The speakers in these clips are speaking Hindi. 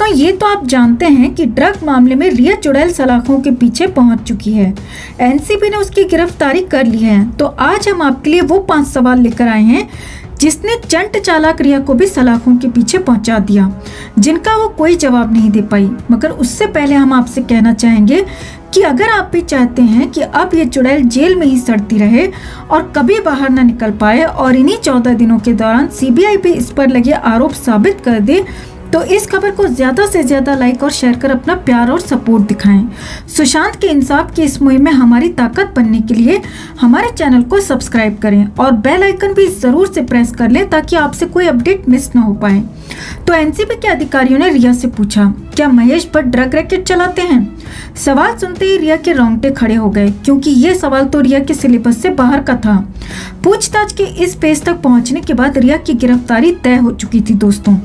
दोस्तों ये तो आप जानते हैं कि ड्रग मामले में रिया चुड़ैल सलाखों के पीछे पहुंच चुकी है। एनसीबी ने उसकी गिरफ्तारी कर ली है। तो आज हम आपके लिए वो 5 सवाल लेकर आए हैं जिसने चंट चालाक रिया को भी सलाखों के पीछे पहुंचा दिया, जिनका वो कोई जवाब नहीं दे पाई। मगर उससे पहले हम आपसे कहना चाहेंगे कि अगर आप भी चाहते हैं कि अब ये चुड़ैल जेल में ही सड़ती रहे और कभी बाहर न निकल पाए और इन्हीं 14 दिनों के दौरान सीबीआई भी इस पर लगे आरोप साबित कर दे, तो इस खबर को ज्यादा से ज्यादा लाइक और शेयर कर अपना प्यार और सपोर्ट दिखाएं। सुशांत के इंसाफ की इस मुहिम में हमारी ताकत बनने के लिए हमारे चैनल को सब्सक्राइब करें और बेल आइकन भी जरूर से प्रेस कर लें ताकि आपसे कोई अपडेट मिस न हो पाए। तो एनसीबी के अधिकारियों ने रिया से पूछा, क्या महेश भट्ट ड्रग रैकेट चलाते हैं? सवाल सुनते ही रिया के रोंगटे खड़े हो गए, क्योंकि ये सवाल तो रिया के सिलेबस से बाहर का था। पूछताछ के इस पेज तक पहुंचने के बाद रिया की गिरफ्तारी तय हो चुकी थी। दोस्तों,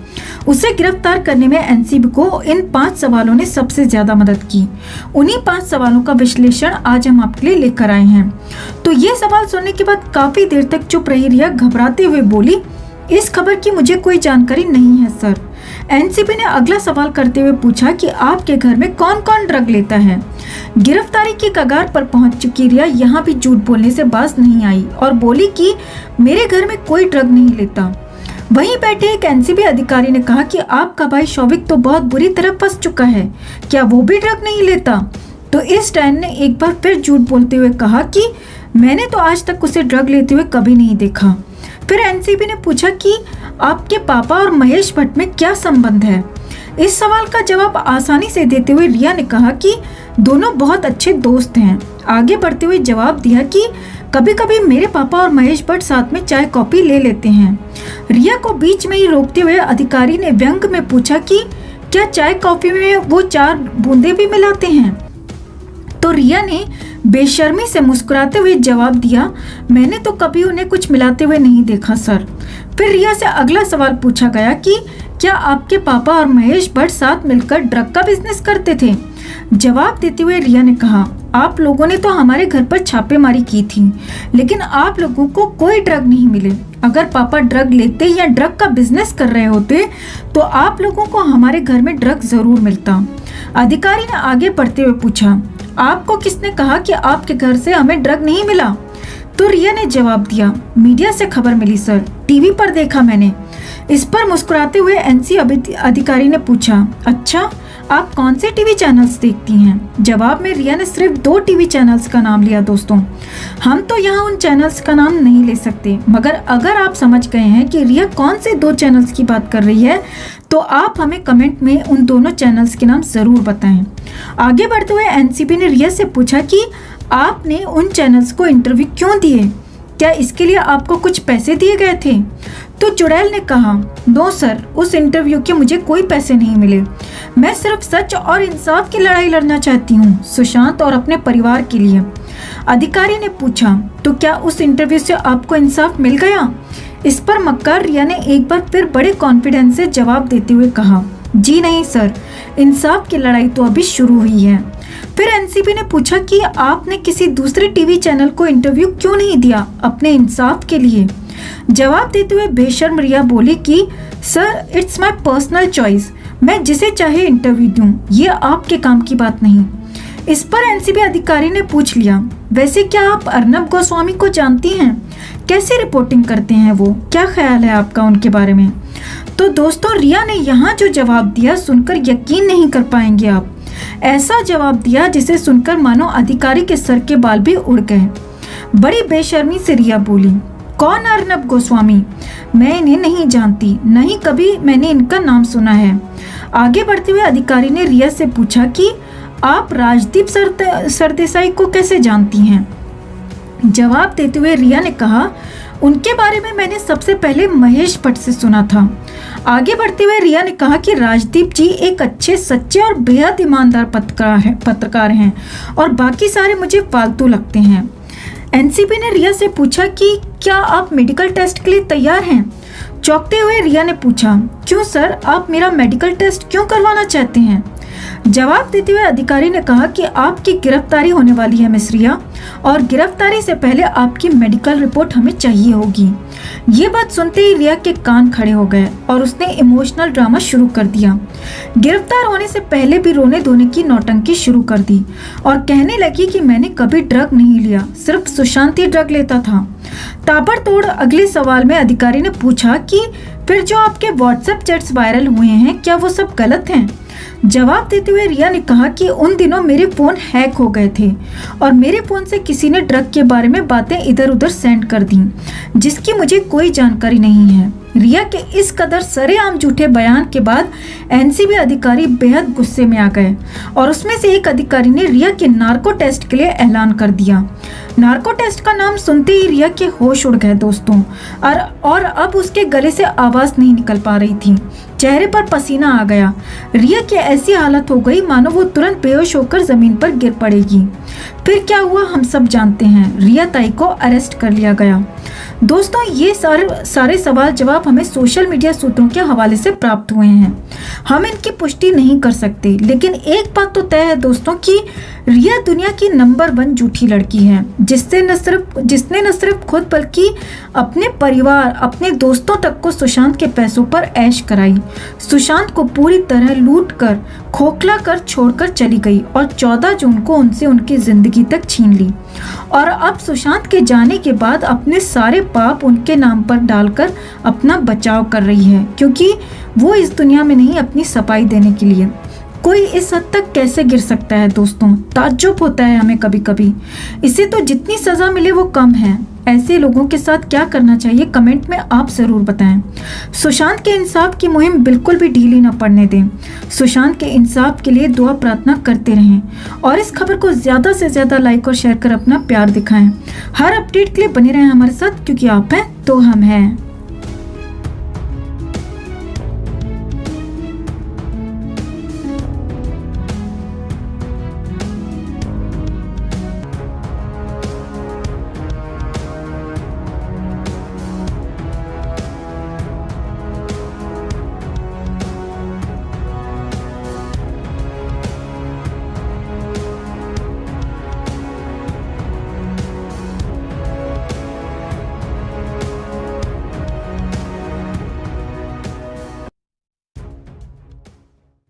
उसे गिरफ्तार करने में एनसीबी को इन 5 सवालों ने सबसे ज्यादा मदद की। उन्हीं 5 सवालों का विश्लेषण आज हम आपके लिए लेकर आए हैं। तो ये सवाल सुनने के बाद काफी देर तक चुप रही रिया घबराते हुए बोली, इस खबर की मुझे कोई जानकारी नहीं है सर। एनसीबी ने अगला सवाल करते हुए पूछा कि आपके घर में कौन कौन ड्रग लेता है? गिरफ्तारी की कगार पर पहुंच चुकी रिया यहाँ भी झूठ बोलने से बाज नहीं आई और बोली कि मेरे घर में कोई ड्रग नहीं लेता। वहीं बैठे एक एनसीबी अधिकारी ने कहा कि आपका भाई शौविक तो बहुत बुरी तरह फंस चुका है, क्या वो भी ड्रग नहीं लेता? तो इस डैन ने एक बार फिर झूठ बोलते हुए कहा कि मैंने तो आज तक उसे ड्रग लेते हुए कभी नहीं देखा। फिर एनसीबी ने पूछा कि आपके पापा और महेश भट्ट में क्या संबंध है? इस सवाल का जवाब आसानी से देते हुए रिया ने कहा कि दोनों बहुत अच्छे दोस्त हैं। आगे बढ़ते हुए जवाब दिया कि कभी कभी मेरे पापा और महेश भट्ट साथ में चाय कॉफी ले लेते हैं। रिया को बीच में ही रोकते हुए अधिकारी ने व्यंग में पूछा कि क्या चाय कॉफी में वो 4 बूंदे भी मिलाते हैं? तो रिया ने बेशर्मी से मुस्कुराते हुए जवाब दिया, मैंने तो कभी उन्हें कुछ मिलाते हुए नहीं देखा सर। फिर रिया से अगला सवाल पूछा गया कि क्या आपके पापा और महेश भट्ट साथ मिलकर ड्रग का बिजनेस करते थे? जवाब देते हुए रिया ने कहा, आप लोगों ने तो हमारे घर पर छापेमारी की थी, लेकिन आप लोगों को कोई ड्रग नहीं मिले। अगर पापा ड्रग लेते या ड्रग का बिजनेस कर रहे होते तो आप लोगों को हमारे घर में ड्रग जरूर मिलता। अधिकारी ने आगे बढ़ते हुए पूछा, आपको किसने कहा कि आपके घर से हमें ड्रग नहीं मिला? तो रिया ने जवाब दिया, मीडिया से खबर मिली सर, टीवी पर देखा मैंने। इस पर मुस्कुराते हुए एनसी अधिकारी ने पूछा, अच्छा आप कौन से टीवी चैनल्स देखती हैं? जवाब में रिया ने सिर्फ 2 टीवी चैनल्स का नाम लिया। दोस्तों, हम तो यहाँ उन चैनल्स का नाम नहीं ले सकते, मगर अगर आप समझ गए हैं कि रिया कौन से 2 चैनल्स की बात कर रही है तो आप हमें कमेंट में उन दोनों चैनल्स के नाम जरूर बताएं। आगे बढ़ते हुए एनसीबी ने रिया से पूछा कि आपने उन चैनल्स को इंटरव्यू क्यों दिए? क्या इसके लिए आपको कुछ पैसे दिए गए थे? तो चुड़ैल ने कहा, नो सर, उस इंटरव्यू के मुझे कोई पैसे नहीं मिले। मैं सिर्फ सच और इंसाफ की लड़ाई लड़ना चाहती हूँ, सुशांत और अपने परिवार के लिए। अधिकारी ने पूछा, तो क्या उस इंटरव्यू से आपको इंसाफ मिल गया? इस पर मक्कार रिया ने एक बार फिर बड़े कॉन्फिडेंस से जवाब देते हुए कहा, जी नहीं सर, इंसाफ की लड़ाई तो अभी शुरू हुई है। फिर एनसीबी ने पूछा कि आपने किसी दूसरे टीवी चैनल को इंटरव्यू क्यों नहीं दिया अपने इंसाफ के लिए? जवाब देते हुए बेशर्म रिया बोली कि sir, it's my personal choice, मैं जिसे चाहे इंटरव्यू दूं, ये आपके काम की बात नहीं। इस पर एनसीबी अधिकारी ने पूछ लिया, वैसे क्या आप अर्नब गोस्वामी को जानती हैं? कैसे रिपोर्टिंग करते हैं वो? क्या ख्याल है आपका उनके बारे में? तो दोस्तों, रिया ने यहाँ जो जवाब दिया सुनकर यकीन नहीं कर पाएंगे आप। ऐसा जवाब दिया जिसे सुनकर मानो अधिकारी के सर के बाल भी उड़ गए। बड़ी बेशर्मी से रिया बोली, कौन अर्नब गोस्वामी? मैं इन्हें नहीं जानती, नहीं कभी मैंने इनका नाम सुना है। आगे बढ़ते हुए अधिकारी ने रिया से पूछा कि आप राजदीप सरदेसाई को कैसे जानती हैं? जवाब देते हुए रिया ने कहा, उनके बारे में मैंने सबसे पहले महेश भट्ट से सुना था। आगे बढ़ते हुए रिया ने कहा कि राजदीप जी एक अच्छे, सच्चे और बेहद ईमानदार पत्रकार हैं और बाकी सारे मुझे फालतू लगते हैं। एनसीबी ने रिया से पूछा कि क्या आप मेडिकल टेस्ट के लिए तैयार हैं? चौंकते हुए रिया ने पूछा, क्यों सर, आप मेरा मेडिकल टेस्ट क्यों करवाना चाहते हैं? जवाब देते हुए अधिकारी ने कहा कि आपकी गिरफ्तारी होने वाली है मिस रिया, और गिरफ्तारी से पहले आपकी मेडिकल रिपोर्ट हमें चाहिए होगी। ये बात सुनते ही रिया के कान खड़े हो गए और उसने इमोशनल ड्रामा शुरू कर दिया। गिरफ्तार होने से पहले भी रोने धोने की नौटंकी शुरू कर दी और कहने लगी कि मैंने कभी ड्रग नहीं लिया, सिर्फ सुशांत ही ड्रग लेता था। ताबड़तोड़ अगले सवाल में अधिकारी ने पूछा कि फिर जो आपके व्हाट्सएप चैट्स वायरल हुए हैं, क्या वो सब गलत हैं? जवाब देते हुए रिया ने कहा कि उन दिनों मेरे फोन हैक हो गए थे और मेरे फोन से किसी ने ड्रग के बारे में बातें इधर उधर सेंड कर दी, जिसकी मुझे कोई जानकारी नहीं है। रिया के इस कदर सरेआम झूठे बयान के बाद एनसीबी अधिकारी बेहद गुस्से में आ गए और उसमें से एक अधिकारी ने रिया के नार्को टेस्ट के लिए ऐलान कर दिया। नार्को टेस्ट का नाम सुनते ही रिया के होश उड़ गए दोस्तों, और अब उसके गले से आवाज नहीं निकल पा रही थी, चेहरे पर पसीना आ गया। रिया की ऐसी हालत हो गई मानो वो तुरंत बेहोश होकर जमीन पर गिर पड़ेगी। फिर क्या हुआ हम सब जानते हैं। रिया ताई को अरेस्ट कर लिया गया। दोस्तों, ये सारे सवाल जवाब हमें सोशल मीडिया सूत्रों के हवाले से प्राप्त हुए हैं। हम इनकी पुष्टि नहीं कर सकते, लेकिन एक बात तो तय है दोस्तों कि रिया दुनिया की नंबर 1 झूठी लड़की है, जिसने न सिर्फ खुद बल्कि अपने परिवार, अपने दोस्तों तक को सुशांत के पैसों पर ऐश कराई। सुशांत को पूरी तरह लूट कर, खोखला कर छोड़कर चली गई और 14 जून को उनसे उनकी जिंदगी तक छीन ली। और अब सुशांत के जाने के बाद अपने सारे पाप उनके नाम पर डालकर अपना बचाव कर रही है, क्योंकि वो इस दुनिया में नहीं अपनी सफाई देने के लिए। कोई इस हद तक कैसे गिर सकता है दोस्तों? ताज्जुब होता है हमें कभी कभी। इसे तो जितनी सजा मिले वो कम है। ऐसे लोगों के साथ क्या करना चाहिए, कमेंट में आप जरूर बताएं। सुशांत के इंसाफ की मुहिम बिल्कुल भी ढीली न पड़ने दें। सुशांत के इंसाफ के लिए दुआ प्रार्थना करते रहें और इस खबर को ज्यादा से ज्यादा लाइक और शेयर कर अपना प्यार दिखाएं। हर अपडेट के लिए बने रहें हमारे साथ, क्योंकि आप हैं तो हम हैं।